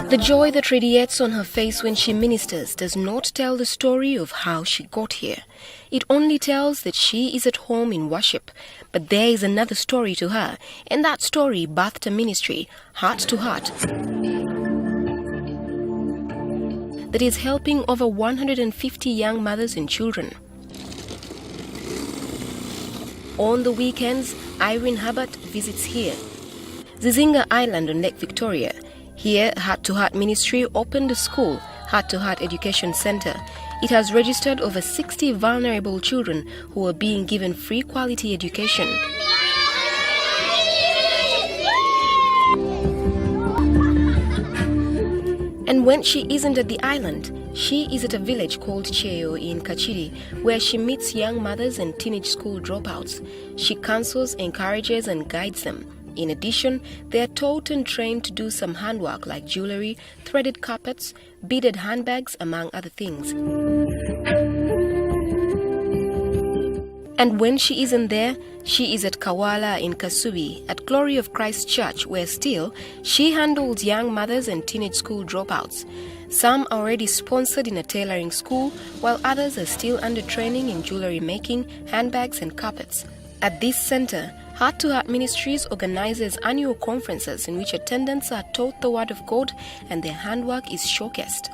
The joy that radiates on her face when she ministers does not tell the story of how she got here. It only tells that she is at home in worship. But there is another story to her, and that story birthed a ministry, Heart to Heart, that is helping over 150 young mothers and children. On the weekends, Irene Hubbard visits here, Zizinga Island on Lake Victoria. Here, Heart to Heart Ministry opened a school, Heart to Heart Education Center. It has registered over 60 vulnerable children who are being given free quality education. And when she isn't at the island, she is at a village called Cheo in Kachiri, where she meets young mothers and teenage school dropouts. She counsels, encourages, and guides them. In addition, they are taught and trained to do some handwork like jewelry, threaded carpets, beaded handbags, among other things. And when she isn't there, she is at Kawala in Kasubi, at Glory of Christ Church, where still she handles young mothers and teenage school dropouts. Some are already sponsored in a tailoring school, while others are still under training in jewelry making, handbags, and carpets. At this center, Heart to Heart Ministries organizes annual conferences in which attendants are taught the Word of God and their handwork is showcased.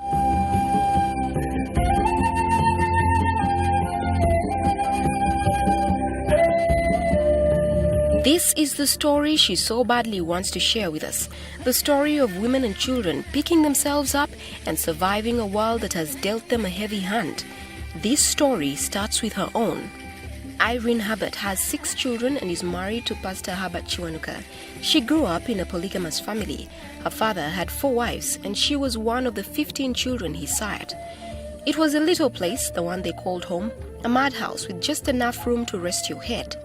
This is the story she so badly wants to share with us. The story of women and children picking themselves up and surviving a world that has dealt them a heavy hand. This story starts with her own. Irene Hubbard has 6 children and is married to Pastor Hubbard Chiwanuka. She grew up in a polygamous family. Her father had 4 wives and she was one of the 15 children he sired. It was a little place, the one they called home, a madhouse with just enough room to rest your head.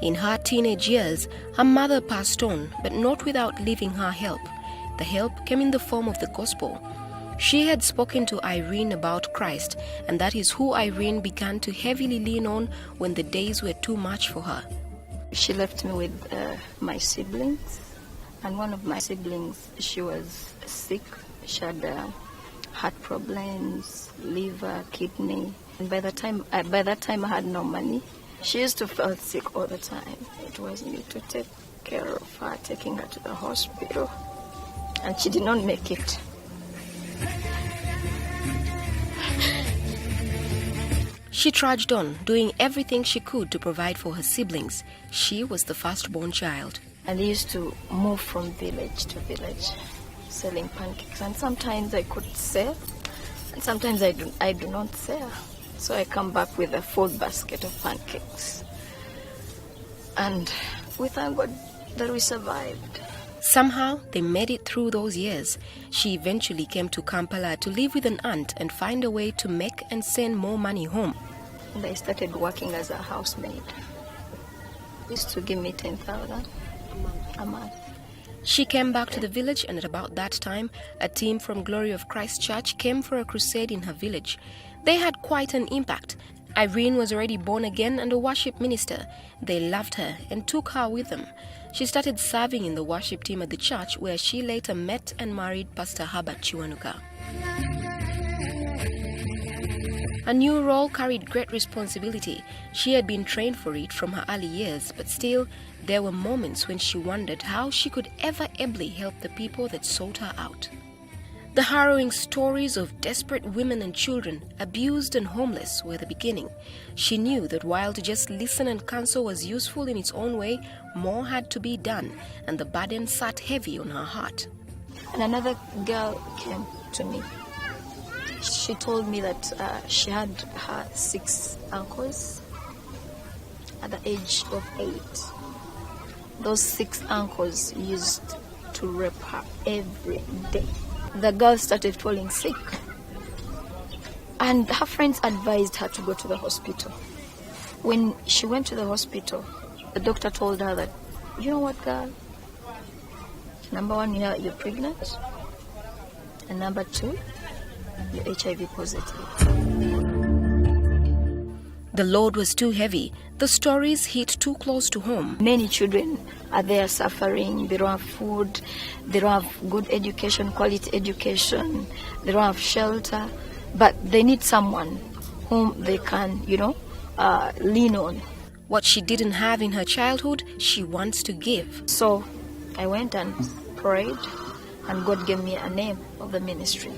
In her teenage years, her mother passed on, but not without leaving her help. The help came in the form of the gospel. She had spoken to Irene about Christ, and that is who Irene began to heavily lean on when the days were too much for her. She left me with my siblings, and one of my siblings, she was sick. She had heart problems, liver, kidney. And by that time I had no money. She used to feel sick all the time. It was me to take care of her, taking her to the hospital, and she did not make it. She trudged on, doing everything she could to provide for her siblings. She was the firstborn child. And I used to move from village to village, selling pancakes. And sometimes I could sell, and sometimes I do not sell. So I come back with a full basket of pancakes. And we thank God that we survived. Somehow, they made it through those years. She eventually came to Kampala to live with an aunt and find a way to make and send more money home. And I started working as a housemaid. They used to give me 10,000 a month. She came back to the village, and at about that time, a team from Glory of Christ Church came for a crusade in her village. They had quite an impact. Irene was already born again and a worship minister. They loved her and took her with them. She started serving in the worship team at the church, where she later met and married Pastor Hubbard Chiwanuka. A new role carried great responsibility. She had been trained for it from her early years, but still, there were moments when she wondered how she could ever ably help the people that sought her out. The harrowing stories of desperate women and children, abused and homeless, were the beginning. She knew that while to just listen and counsel was useful in its own way, more had to be done, and the burden sat heavy on her heart. And another girl came to me. She told me that she had her 6 uncles at the age of 8. Those 6 uncles used to rape her every day. The girl started falling sick, and her friends advised her to go to the hospital. When she went to the hospital, the doctor told her that, you know what, girl? Number 1, you're pregnant. And number 2, you're HIV positive. The load was too heavy. The stories hit too close to home. Many children are there suffering. They don't have food. They don't have good education, quality education. They don't have shelter. But they need someone whom they can, lean on. What she didn't have in her childhood, she wants to give. So I went and prayed, and God gave me a name of the ministry,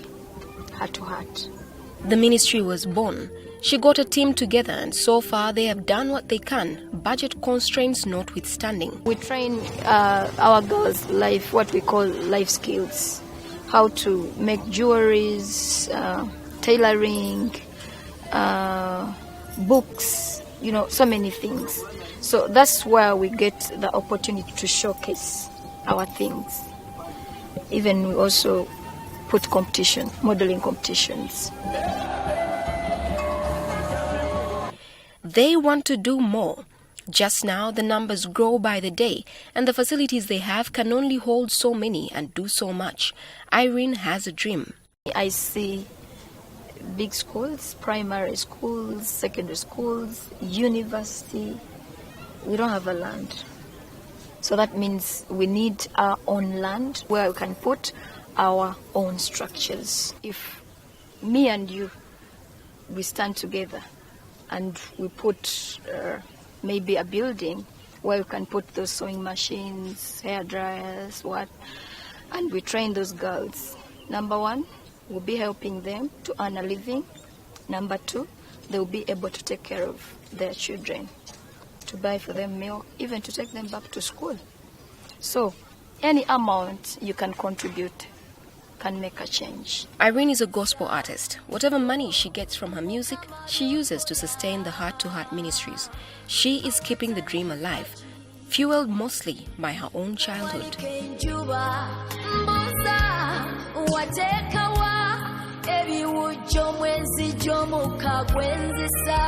Heart to Heart. The ministry was born. She got a team together, and so far they have done what they can, budget constraints notwithstanding. We train our girls what we call life skills, how to make jewelries, tailoring, books, so many things. So that's where we get the opportunity to showcase our things. Even we also put modeling competitions. They want to do more. Just now, the numbers grow by the day, and the facilities they have can only hold so many and do so much. Irene has a dream. I see big schools, primary schools, secondary schools, university. We don't have a land. So that means we need our own land where we can put our own structures. If me and you, we stand together and we put maybe a building where we can put those sewing machines, hair dryers, and we train those girls. Number one, we'll be helping them to earn a living. Number two, they'll be able to take care of their children, to buy for them milk, even to take them back to school. So any amount you can contribute can make a change. Irene is a gospel artist. Whatever money she gets from her music, she uses to sustain the Heart to Heart ministries. She is keeping the dream alive, fueled mostly by her own childhood. Ebiwujjo mwezi gy'omukka gwenzisa